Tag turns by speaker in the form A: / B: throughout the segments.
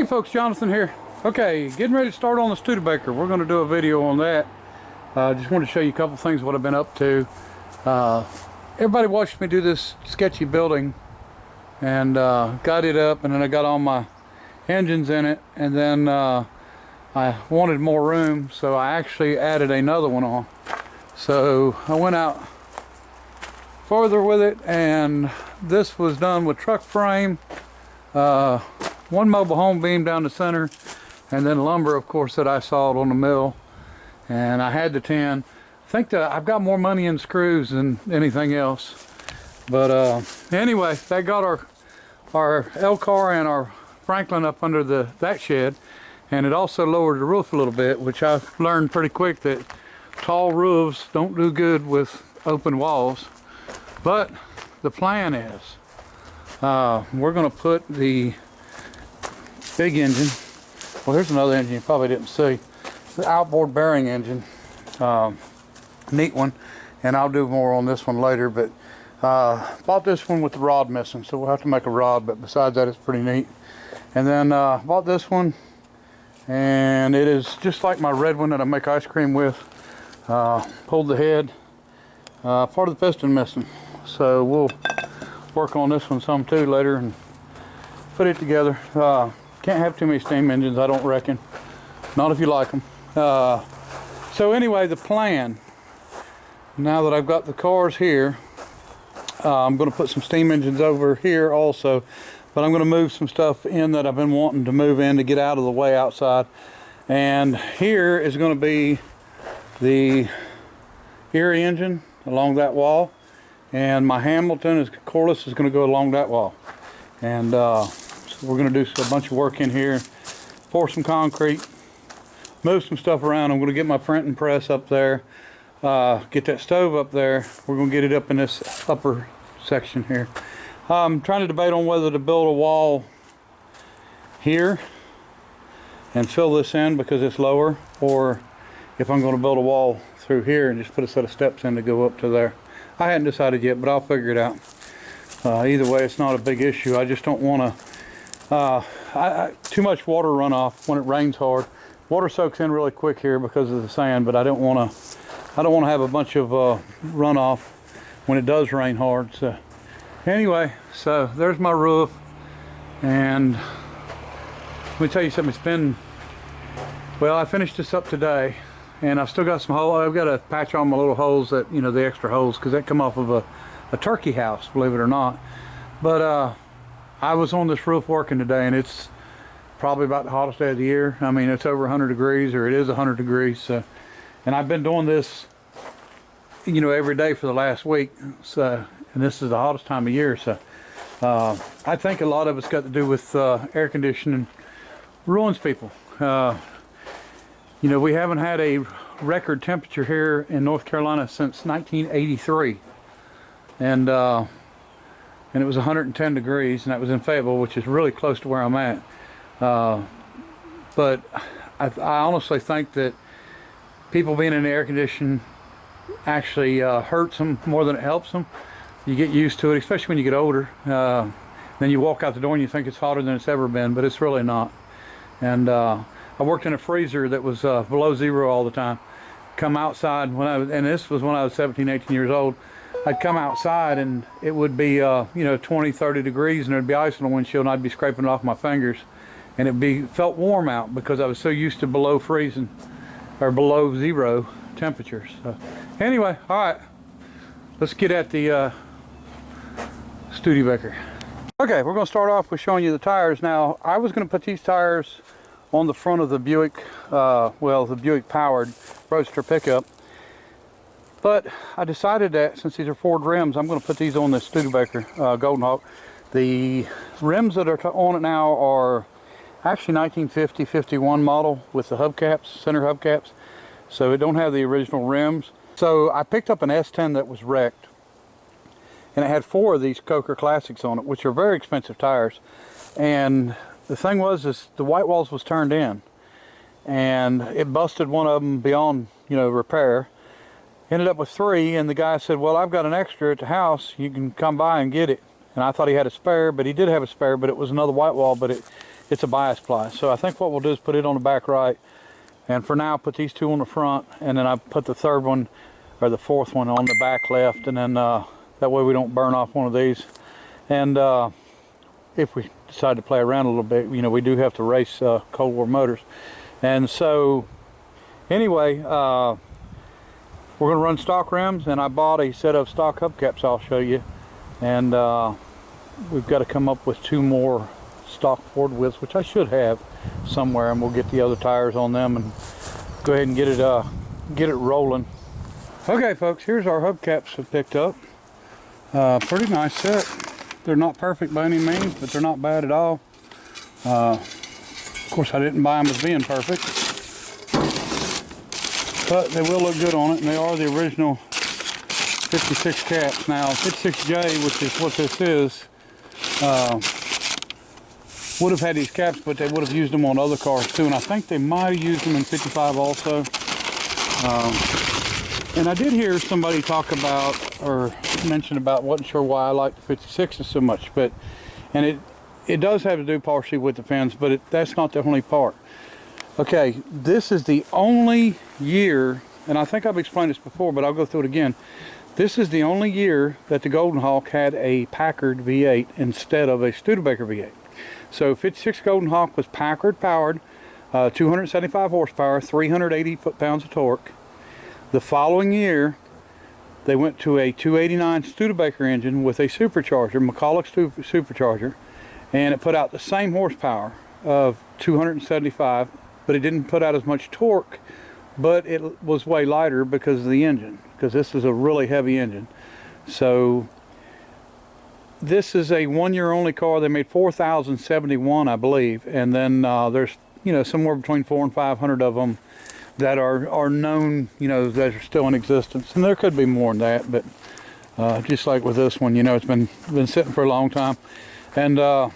A: Hey folks, Jonathan here. Okay, getting ready to start on the Studebaker. We're going to do a video on that. Just wanted to show you a couple things what I've been up to. Everybody watched me do this sketchy building and got it up, and then I got all my engines in it, and then I wanted more room, so I actually added another one on. So I went out further with it, and this was done with truck frame, one mobile home beam down the center, and then lumber, of course, that I sawed on the mill. And I had the 10. I think that I've got more money in screws than anything else. But anyway, that got our L car and our Franklin up under that shed, and it also lowered the roof a little bit, which I've learned pretty quick that tall roofs don't do good with open walls. But the plan is we're going to put the big engine, well, here's another engine you probably didn't see, the outboard bearing engine, neat one, and I'll do more on this one later. But bought this one with the rod missing, so we'll have to make a rod, but besides that it's pretty neat. And then bought this one, and it is just like my red one that I make ice cream with. Pulled the head, part of the piston missing, so we'll work on this one some too later and put it together. Can't have too many steam engines, I don't reckon, not if you like them. So anyway, the plan, now that I've got the cars here, I'm going to put some steam engines over here also, but I'm going to move some stuff in that I've been wanting to move in to get out of the way outside. And here is going to be the Erie engine along that wall, and my Hamilton is cordless is going to go along that wall. And so we're going to do a bunch of work in here, pour some concrete, move some stuff around. I'm going to get my printing press up there, get that stove up there. We're going to get it up in this upper section here. I'm trying to debate on whether to build a wall here and fill this in because it's lower, or if I'm going to build a wall through here and just put a set of steps in to go up to there. I hadn't decided yet, but I'll figure it out. Either way, it's not a big issue. I just don't want to too much water runoff when it rains hard. Water soaks in really quick here because of the sand, but I don't want to have a bunch of runoff when it does rain hard. So anyway, so there's my roof, and let me tell you something. It's been, well, I finished this up today, and I've still got some holes. I've got to patch on my little holes, that, you know, the extra holes, because that come off of a turkey house, believe it or not. But I was on this roof working today, and it's probably about the hottest day of the year. I mean, it's over 100 degrees, or it is 100 degrees. So, and I've been doing this, you know, every day for the last week. So, and this is the hottest time of year. So I think a lot of it's got to do with air conditioning ruins people. You know, we haven't had a record temperature here in North Carolina since 1983, and it was 110 degrees, and that was in Fayetteville, which is really close to where I'm at. But I honestly think that people being in the air conditioning actually hurts them more than it helps them. You get used to it, especially when you get older. Then you walk out the door and you think it's hotter than it's ever been, but it's really not. And I worked in a freezer that was below zero all the time. Come outside when and this was when I was 17, 18 years old. I'd come outside and it would be, you know, 20, 30 degrees, and there'd be ice on the windshield, and I'd be scraping it off my fingers. And it felt warm out because I was so used to below freezing, or below zero temperatures. So anyway, all right, let's get at the Studebaker. Okay, we're going to start off with showing you the tires. Now, I was going to put these tires on the front of the Buick, well, the Buick powered Roadster pickup, but I decided that since these are Ford rims, I'm going to put these on the Studebaker Golden Hawk. The rims that are on it now are actually 1950-51 model with the hubcaps, center hubcaps, so it don't have the original rims. So I picked up an S10 that was wrecked, and it had 4 of these Coker Classics on it, which are very expensive tires. And the thing was, is the white walls was turned in, and it busted one of them beyond, you know, repair. Ended up with 3, and the guy said, well, I've got an extra at the house, you can come by and get it. And I thought he had a spare, but he did have a spare, but it was another white wall, but it it's a bias ply. So I think what we'll do is put it on the back right, and for now put these two on the front, and then I put the third one or the fourth one on the back left, and then that way we don't burn off one of these. And if we decide to play around a little bit, you know, we do have to race Cold War motors. And so anyway, we're going to run stock rims, and I bought a set of stock hubcaps I'll show you. And we've got to come up with 2 more stock Ford widths, which I should have somewhere, and we'll get the other tires on them and go ahead and get it rolling. Okay folks, here's our hubcaps I picked up. Pretty nice set. They're not perfect by any means, but they're not bad at all. Of course I didn't buy them as being perfect, but they will look good on it, and they are the original 56 caps. Now 56J, which is what this is, would have had these caps, but they would have used them on other cars too, and I think they might have used them in 55 also. And I did hear somebody talk about, or mention about, wasn't sure why I like the 56s so much, but, and it does have to do partially with the fans, but that's not the only part. Okay, this is the only year, and I think I've explained this before, but I'll go through it again. This is the only year that the Golden Hawk had a Packard V8 instead of a Studebaker V8. So 56 Golden Hawk was Packard powered, 275 horsepower, 380 foot-pounds of torque. The following year, they went to a 289 Studebaker engine with a supercharger, McCulloch supercharger, and it put out the same horsepower of 275, but it didn't put out as much torque, but it was way lighter because of the engine, because this is a really heavy engine. So this is a 1 year only car. They made 4,071, I believe, and then there's, you know, somewhere between 400 and 500 of them that are known, you know, that are still in existence, and there could be more than that, but just like with this one, you know, it's been sitting for a long time, and I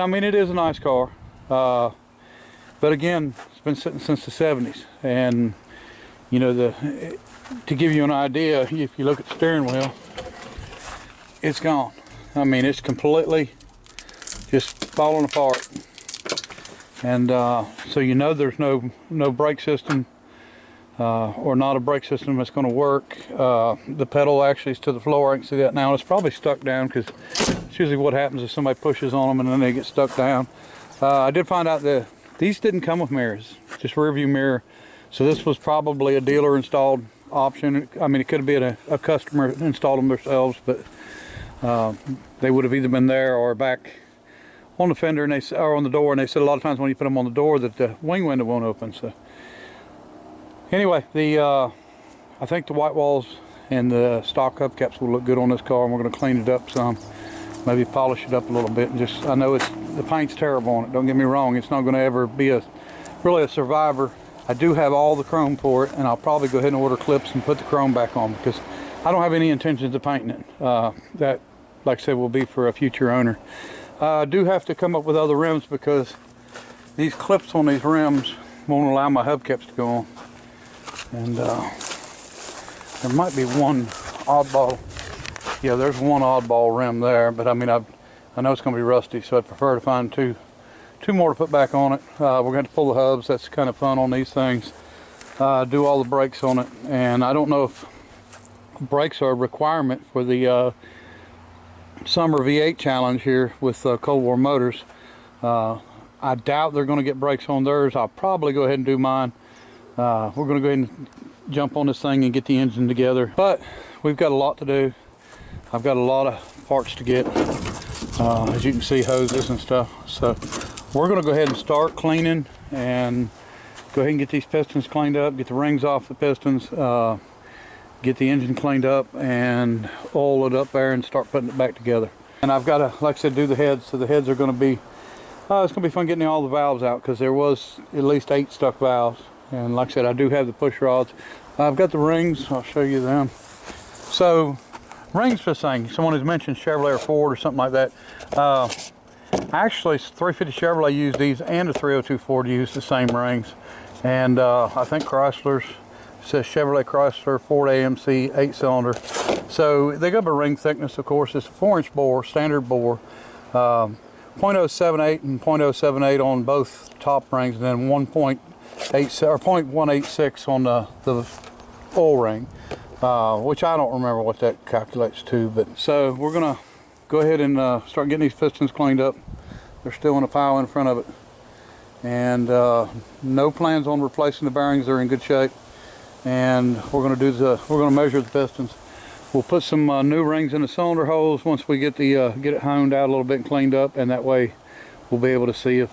A: mean, it is a nice car, but again, it's been sitting since the 70s, and you know, to give you an idea, if you look at the steering wheel, it's gone. I mean, it's completely just falling apart. And so you know there's no brake system, or not a brake system that's going to work. The pedal actually is to the floor. I can see that now. It's probably stuck down, because it's usually what happens if somebody pushes on them and then they get stuck down. I did find out that these didn't come with mirrors, just rear view mirror. So this was probably a dealer installed option. I mean, it could have been a customer installed them themselves, but they would have either been there or back on the fender, and or on the door, and they said a lot of times when you put them on the door that the wing window won't open. So anyway, I think the white walls and the stock hubcaps will look good on this car, and we're going to clean it up some, maybe polish it up a little bit, and just, I know the paint's terrible on it, don't get me wrong, it's not going to ever be really a survivor. I do have all the chrome for it, and I'll probably go ahead and order clips and put the chrome back on, because I don't have any intentions of painting it. That, like I said, will be for a future owner. I do have to come up with other rims, because these clips on these rims won't allow my hubcaps to go on. And there might be one oddball. Yeah, there's one oddball rim there, but I mean, I know it's going to be rusty, so I'd prefer to find two more to put back on it. We're going to pull the hubs. That's kind of fun on these things. Do all the brakes on it, and I don't know if brakes are a requirement for the summer V8 challenge here with Cold War motors. I doubt they're going to get brakes on theirs. I'll probably go ahead and do mine. We're going to go ahead and jump on this thing and get the engine together, but we've got a lot to do. I've got a lot of parts to get, as you can see, hoses and stuff. So we're going to go ahead and start cleaning and go ahead and get these pistons cleaned up, get the rings off the pistons, get the engine cleaned up and oil it up there and start putting it back together. And I've got to, like I said, do the heads. So the heads are going to be, it's going to be fun getting all the valves out, because there was at least 8 stuck valves. And like I said, I do have the push rods. I've got the rings. I'll show you them. So rings for this thing, someone has mentioned Chevrolet or Ford or something like that. Actually, 350 Chevrolet used these, and the 302 Ford used the same rings. And I think Chrysler's, says Chevrolet, Chrysler, Ford AMC 8-cylinder. So they got a ring thickness, of course. It's a 4-inch bore, standard bore. .078 and .078 on both top rings, and then 1.8 or .186 on the oil ring, which I don't remember what that calculates to. But so we're gonna go ahead and start getting these pistons cleaned up. They're still in a pile in front of it, and no plans on replacing the bearings. They're in good shape, and we're gonna measure the pistons. We'll put some new rings in the cylinder holes once we get get it honed out a little bit and cleaned up, and that way we'll be able to see if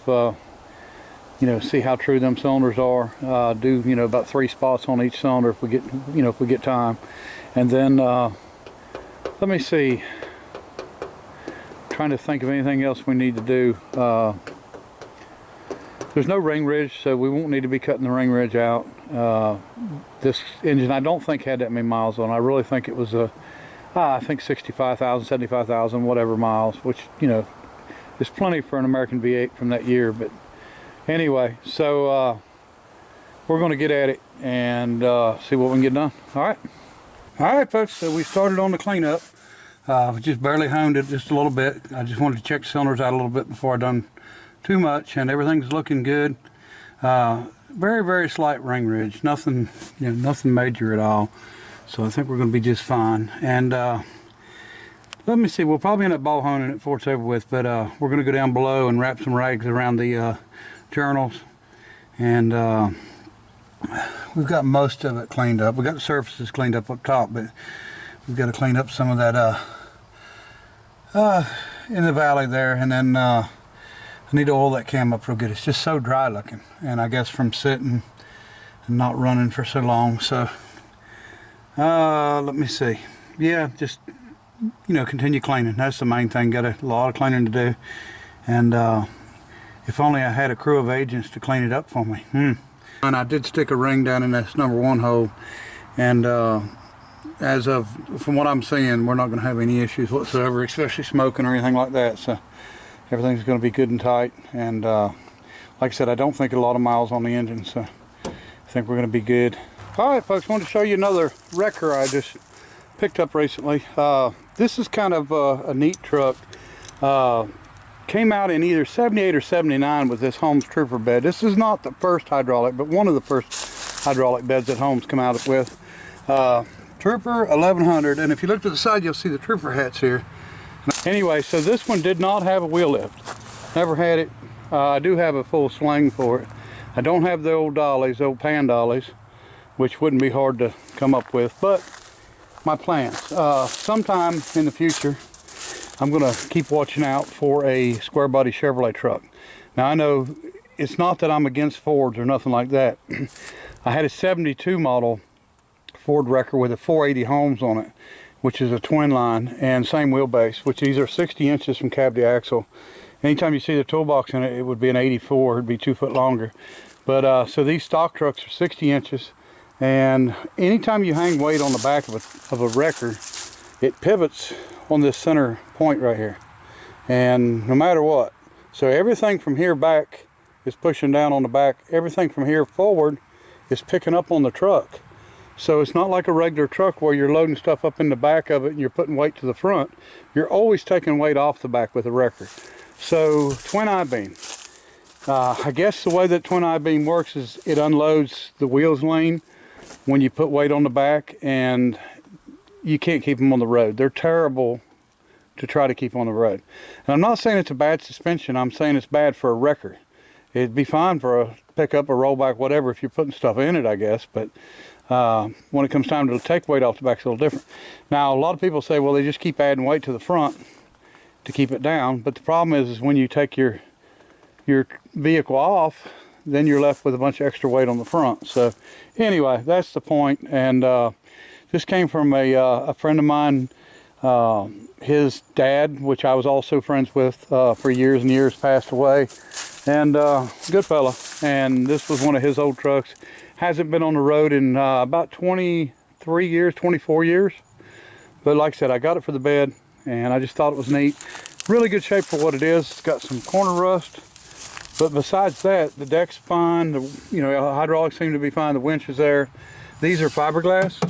A: see how true them cylinders are. Do about 3 spots on each cylinder if we get if we get time, and then let me see. Trying to think of anything else we need to do. There's no ring ridge, so we won't need to be cutting the ring ridge out. This engine I don't think had that many miles on. I really think it was I think 65,000, 75,000, whatever miles, which is plenty for an American V8 from that year. But anyway, so we're going to get at it and see what we can get done. All right, folks. So we started on the cleanup. We just barely honed it just a little bit. I just wanted to check the cylinders out a little bit before I done too much, and everything's looking good. Very, very slight ring ridge, nothing nothing major at all, so I think we're going to be just fine. And let me see, we'll probably end up ball honing it before it's over with, but we're going to go down below and wrap some rags around the journals, and we've got most of it cleaned up. We got the surfaces cleaned up top, but we've got to clean up some of that in the valley there, and then I need to oil that cam up real good. It's just so dry looking, and I guess from sitting and not running for so long. So let me see. Yeah, just continue cleaning. That's the main thing. Got a lot of cleaning to do, and if only I had a crew of agents to clean it up for me. And I did stick a ring down in this #1 hole, and from what I'm seeing, we're not going to have any issues whatsoever, especially smoking or anything like that. So everything's going to be good and tight, and like I said, I don't think a lot of miles on the engine, so I think we're going to be good. All right, folks, I wanted to show you another wrecker I just picked up recently. This is kind of a neat truck. Came out in either 78 or 79 with this Holmes Trooper bed. This is not the first hydraulic, but one of the first hydraulic beds that Holmes come out with. Trooper 1100, and if you look to the side, you'll see the Trooper hats here. Anyway, so this one did not have a wheel lift. Never had it. I do have a full sling for it. I don't have the old dollies, old pan dollies, which wouldn't be hard to come up with, but my plans. Sometime in the future, I'm gonna keep watching out for a square body Chevrolet truck. Now I know it's not that I'm against Fords or nothing like that. I had a 72 model Ford wrecker with a 480 Holmes on it, which is a twin line and same wheelbase, which these are 60 inches from cab to axle. Anytime you see the toolbox in it, it would be an 84, it'd be 2 foot longer. But so these stock trucks are 60 inches, and anytime you hang weight on the back of a wrecker, it pivots on this center point right here, and no matter what. So everything from here back is pushing down on the back. Everything from here forward is picking up on the truck. So it's not like a regular truck where you're loading stuff up in the back of it and you're putting weight to the front. You're always taking weight off the back with a wrecker. So twin I-beam. I guess the way that twin I-beam works is it unloads the wheels lean when you put weight on the back, and you can't keep them on the road. They're terrible to try to keep on the road. And I'm not saying it's a bad suspension. I'm saying it's bad for a wrecker. It'd be fine for a pickup, a rollback, whatever, if you're putting stuff in it, I guess. But when it comes time to take weight off the back, it's a little different. Now, a lot of people say, well, they just keep adding weight to the front to keep it down. But the problem is when you take your vehicle off, then you're left with a bunch of extra weight on the front. So anyway, that's the point. And this came from a friend of mine. His dad, which I was also friends with for years and years, passed away. And good fella. And this was one of his old trucks. Hasn't been on the road in about 23 years, 24 years. But like I said, I got it for the bed, and I just thought it was neat. Really good shape for what it is. It's got some corner rust, but besides that, the deck's fine. The hydraulics seem to be fine. The winch is there. These are fiberglass,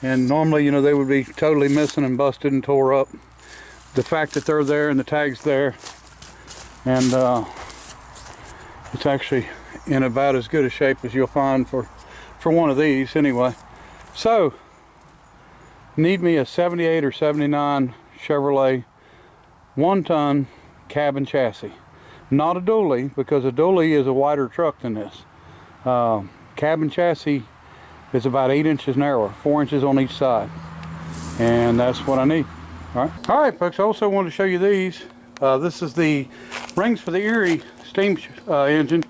A: and normally, they would be totally missing and busted and tore up. The fact that they're there and the tag's there, and it's actually in about as good a shape as you'll find for one of these anyway. So need me a 78 or 79 Chevrolet 1-ton cabin chassis, not a dually, because a dually is a wider truck than this. Cabin chassis is about 8 inches narrower, 4 inches on each side, and that's what I need. All right, folks, I also wanted to show you these. This is the rings for the Erie steam engine,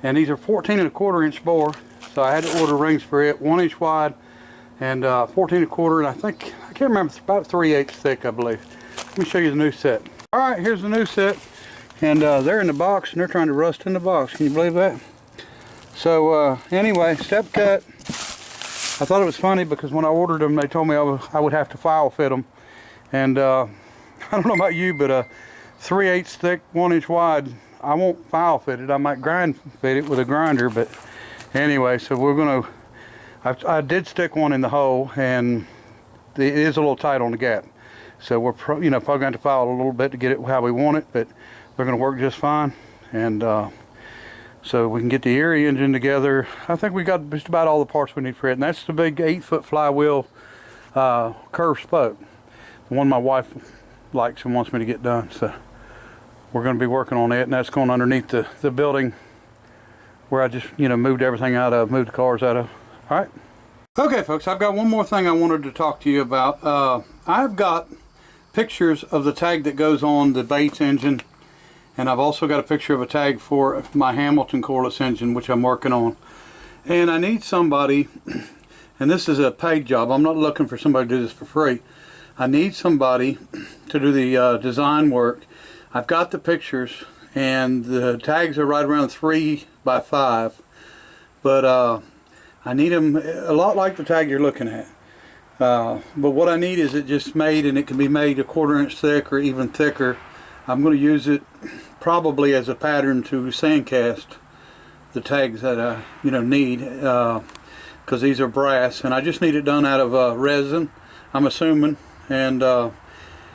A: and these are 14¼ inch bore, so I had to order rings for it, 1 inch wide and 14¼ and I can't remember, it's about 3/8 thick, I believe. Let me show you the new set. All right, here's the new set, and they're in the box, and they're trying to rust in the box. Can you believe that? So anyway, step cut. I thought it was funny because when I ordered them, they told me I would have to file fit them, and I don't know about you, but 3/8 thick, 1 inch wide, I won't file fit it. I might grind fit it with a grinder, but anyway, so we're gonna. I did stick one in the hole, and it is a little tight on the gap. So we're probably going to have to file a little bit to get it how we want it, but they're going to work just fine. And so we can get the Erie engine together. I think we got just about all the parts we need for it, and that's the big 8-foot flywheel curved spoke, the one my wife likes and wants me to get done. So we're going to be working on it, and that's going underneath the building where I just moved everything out of, moved the cars out of. All right. Okay, folks, I've got one more thing I wanted to talk to you about. I've got pictures of the tag that goes on the Bates engine, and I've also got a picture of a tag for my Hamilton cordless engine, which I'm working on. And I need somebody, and this is a paid job. I'm not looking for somebody to do this for free. I need somebody to do the design work. I've got the pictures, and the tags are right around 3 by 5, but I need them a lot like the tag you're looking at. But what I need is it just made, and it can be made 1/4 inch thick or even thicker. I'm going to use it probably as a pattern to sandcast the tags that I need, because these are brass, and I just need it done out of resin, I'm assuming. And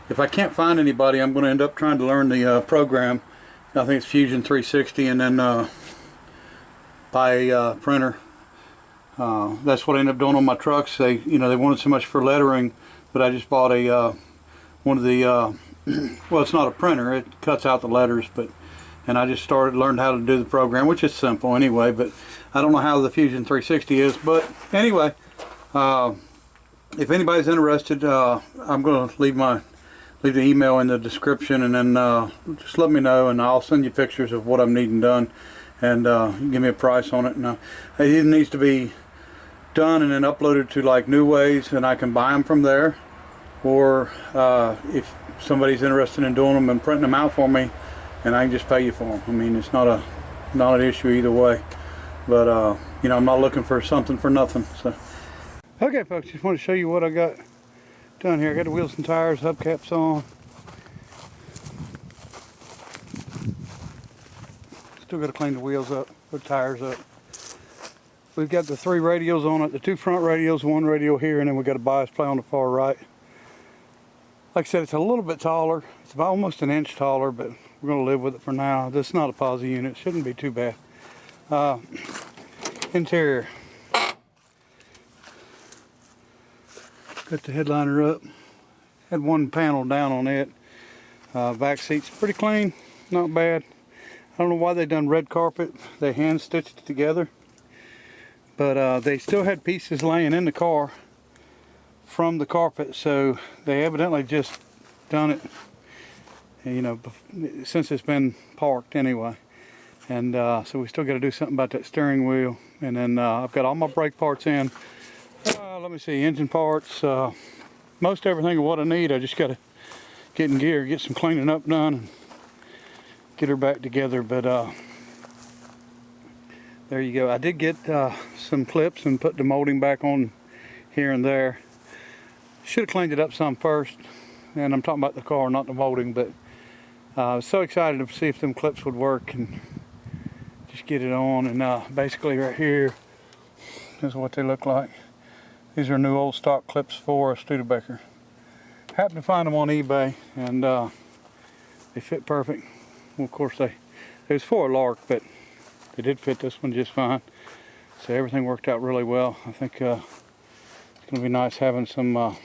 A: if I can't find anybody, I'm going to end up trying to learn the program. I think it's Fusion 360, and then buy a printer. That's what I ended up doing on my trucks. They wanted so much for lettering, but I just bought one of the well, it's not a printer, it cuts out the letters, and I just learned how to do the program, which is simple anyway, but I don't know how the Fusion 360 is. But anyway, if anybody's interested, I'm going to leave the email in the description, and then just let me know, and I'll send you pictures of what I'm needing done, and give me a price on it. And it needs to be done and then uploaded to like New Ways, and I can buy them from there, or if somebody's interested in doing them and printing them out for me, and I can just pay you for them. I mean, it's not an issue either way, but I'm not looking for something for nothing. So okay, folks, just want to show you what I got done here. I got the wheels and tires, hubcaps on. Still got to clean the wheels up, put the tires up. We've got the 3 radials on it, the 2 front radials, 1 radial here, and then we've got a bias plate on the far right. Like I said, it's a little bit taller. It's about almost an inch taller, but we're going to live with it for now. This is not a posi unit. Shouldn't be too bad. Interior. Got the headliner up. Had 1 panel down on it. Back seat's pretty clean, not bad. I don't know why they done red carpet. They hand stitched it together. But they still had pieces laying in the car from the carpet, so they evidently just done it, since it's been parked anyway. And so we still got to do something about that steering wheel. And then I've got all my brake parts in. Let me see, engine parts, most everything of what I need. I just got to get in gear, get some cleaning up done, and get her back together. But there you go. I did get some clips and put the molding back on here and there. Should have cleaned it up some first, and I'm talking about the car, not the molding. But I was so excited to see if them clips would work and just get it on. And basically right here is what they look like. These are new old stock clips for a Studebaker. Happened to find them on eBay, and they fit perfect. Well, of course it was for a lark, but they did fit this one just fine. So everything worked out really well. I think it's going to be nice having some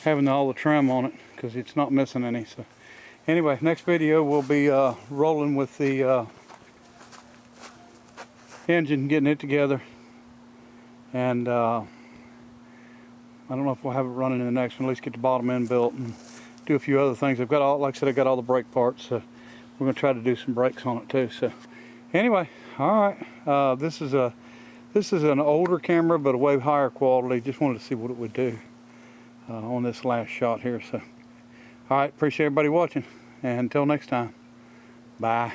A: having all the trim on it, because it's not missing any. So anyway, next video we'll be rolling with the engine, getting it together, and I don't know if we'll have it running in the next one. At least get the bottom end built and do a few other things. I've got all, like I said, I got all the brake parts, so we're going to try to do some brakes on it too. So anyway, all right, this is an older camera, but a way higher quality. Just wanted to see what it would do on this last shot here. So all right, appreciate everybody watching, and until next time, bye.